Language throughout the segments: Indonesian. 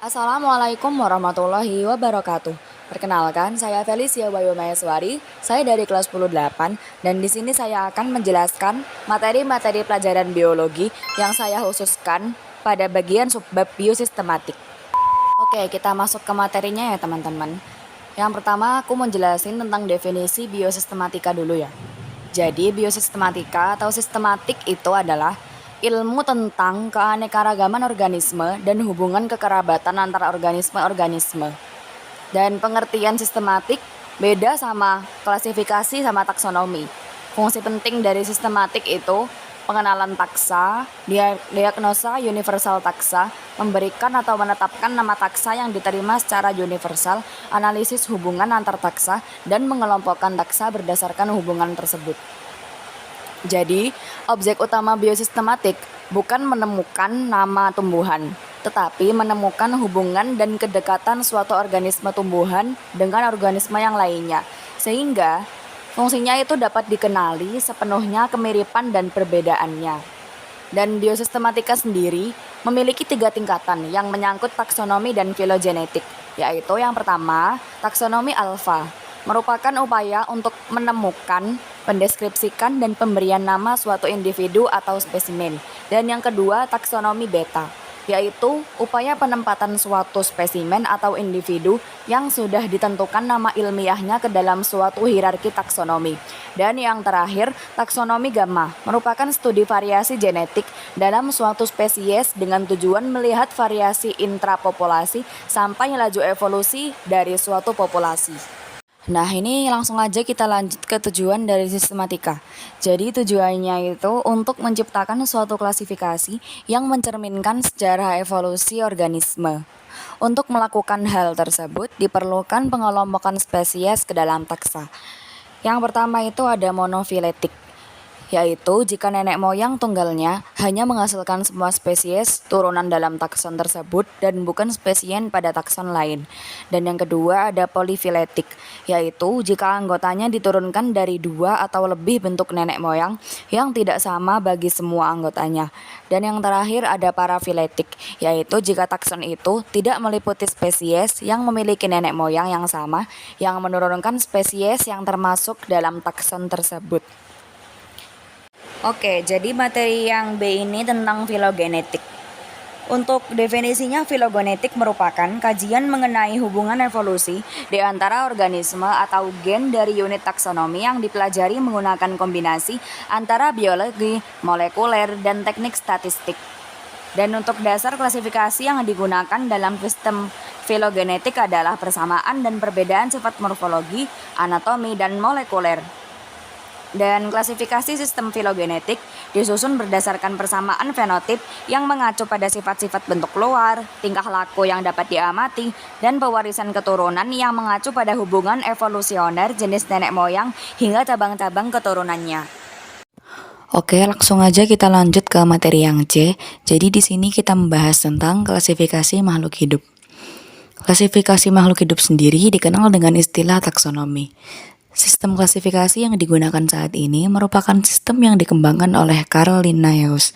Assalamualaikum warahmatullahi wabarakatuh. Perkenalkan, saya Felicia Bayu Mayaswari. Saya dari kelas 10-8 dan di sini saya akan menjelaskan materi-materi pelajaran biologi yang saya khususkan pada bagian subbab biosistematik. Oke, kita masuk ke materinya ya teman-teman. Yang pertama aku mau jelasin tentang definisi biosistematika dulu ya. Jadi biosistematika atau sistematik itu adalah ilmu tentang keanekaragaman organisme dan hubungan kekerabatan antara organisme-organisme. Dan pengertian sistematik beda sama klasifikasi sama taksonomi. Fungsi penting dari sistematik itu pengenalan taksa, diagnosa universal taksa, memberikan atau menetapkan nama taksa yang diterima secara universal, analisis hubungan antar taksa, dan mengelompokkan taksa berdasarkan hubungan tersebut. Jadi, objek utama biosistematik bukan menemukan nama tumbuhan, tetapi menemukan hubungan dan kedekatan suatu organisme tumbuhan dengan organisme yang lainnya, sehingga fungsinya itu dapat dikenali sepenuhnya kemiripan dan perbedaannya. Dan biosistematika sendiri memiliki 3 tingkatan yang menyangkut taksonomi dan filogenetik, yaitu yang pertama, taksonomi alfa, merupakan upaya untuk menemukan, mendeskripsikan, dan pemberian nama suatu individu atau spesimen. Dan yang kedua, taksonomi beta, yaitu upaya penempatan suatu spesimen atau individu yang sudah ditentukan nama ilmiahnya ke dalam suatu hierarki taksonomi. Dan yang terakhir, taksonomi gamma, merupakan studi variasi genetik dalam suatu spesies dengan tujuan melihat variasi intrapopulasi sampai laju evolusi dari suatu populasi. Nah, ini langsung aja kita lanjut ke tujuan dari sistematika. Jadi tujuannya itu untuk menciptakan suatu klasifikasi yang mencerminkan sejarah evolusi organisme. Untuk melakukan hal tersebut diperlukan pengelompokan spesies ke dalam taksa. Yang pertama itu ada monofiletik, yaitu jika nenek moyang tunggalnya hanya menghasilkan semua spesies turunan dalam takson tersebut dan bukan spesies pada takson lain. Dan yang kedua ada polifiletik, yaitu jika anggotanya diturunkan dari 2 atau lebih bentuk nenek moyang yang tidak sama bagi semua anggotanya. Dan yang terakhir ada parafiletik, yaitu jika takson itu tidak meliputi spesies yang memiliki nenek moyang yang sama yang menurunkan spesies yang termasuk dalam takson tersebut. Oke, jadi materi yang B ini tentang filogenetik. Untuk definisinya, filogenetik merupakan kajian mengenai hubungan evolusi di antara organisme atau gen dari unit taksonomi yang dipelajari menggunakan kombinasi antara biologi, molekuler, dan teknik statistik. Dan untuk dasar klasifikasi yang digunakan dalam sistem filogenetik adalah persamaan dan perbedaan sifat morfologi, anatomi, dan molekuler. Dan klasifikasi sistem filogenetik disusun berdasarkan persamaan fenotip yang mengacu pada sifat-sifat bentuk luar, tingkah laku yang dapat diamati, dan pewarisan keturunan yang mengacu pada hubungan evolusioner jenis nenek moyang hingga cabang-cabang keturunannya. Oke, langsung aja kita lanjut ke materi yang C. Jadi di sini kita membahas tentang klasifikasi makhluk hidup. Klasifikasi makhluk hidup sendiri dikenal dengan istilah taksonomi. Sistem klasifikasi yang digunakan saat ini merupakan sistem yang dikembangkan oleh Carl Linnaeus.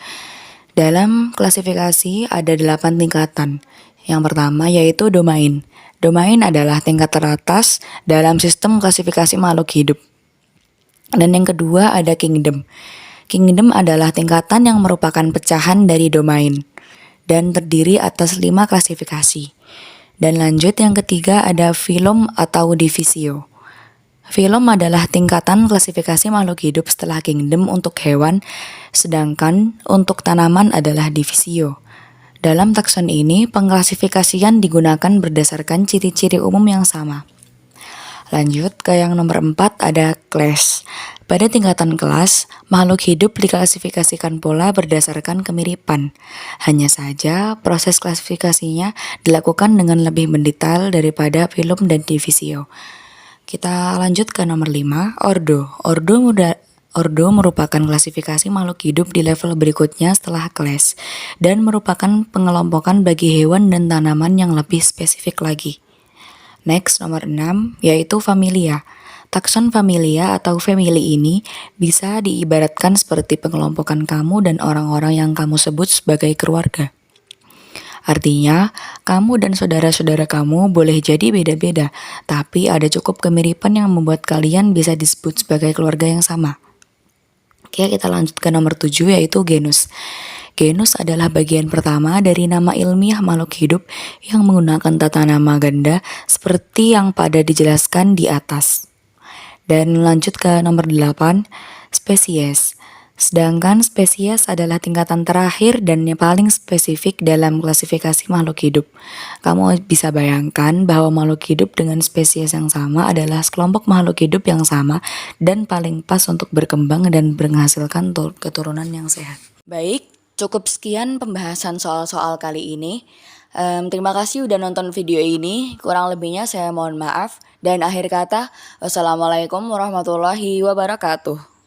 Dalam klasifikasi ada 8 tingkatan. Yang pertama yaitu domain. Domain adalah tingkat teratas dalam sistem klasifikasi makhluk hidup. Dan yang kedua ada kingdom. Kingdom adalah tingkatan yang merupakan pecahan dari domain dan terdiri atas 5 klasifikasi. Dan lanjut yang ketiga ada phylum atau divisio. Phylum adalah tingkatan klasifikasi makhluk hidup setelah kingdom untuk hewan, sedangkan untuk tanaman adalah divisio. Dalam takson ini, pengklasifikasian digunakan berdasarkan ciri-ciri umum yang sama. Lanjut ke yang nomor 4 ada class. Pada tingkatan kelas, makhluk hidup diklasifikasikan pula berdasarkan kemiripan. Hanya saja proses klasifikasinya dilakukan dengan lebih mendetail daripada phylum dan divisio. Kita lanjut ke nomor 5, ordo. Ordo merupakan klasifikasi makhluk hidup di level berikutnya setelah kelas dan merupakan pengelompokan bagi hewan dan tanaman yang lebih spesifik lagi. Next, nomor 6, yaitu familia. Takson familia atau family ini bisa diibaratkan seperti pengelompokan kamu dan orang-orang yang kamu sebut sebagai keluarga. Artinya, kamu dan saudara-saudara kamu boleh jadi beda-beda, tapi ada cukup kemiripan yang membuat kalian bisa disebut sebagai keluarga yang sama. Oke, kita lanjut ke nomor 7 yaitu genus. Genus adalah bagian pertama dari nama ilmiah makhluk hidup yang menggunakan tata nama ganda seperti yang pada dijelaskan di atas. Dan lanjut ke nomor 8, spesies. Sedangkan spesies adalah tingkatan terakhir dan yang paling spesifik dalam klasifikasi makhluk hidup. Kamu bisa bayangkan bahwa makhluk hidup dengan spesies yang sama adalah sekelompok makhluk hidup yang sama dan paling pas untuk berkembang dan menghasilkan keturunan yang sehat. Baik, cukup sekian pembahasan soal-soal kali ini. Terima kasih udah nonton video ini. Kurang lebihnya saya mohon maaf. Dan akhir kata, wassalamualaikum warahmatullahi wabarakatuh.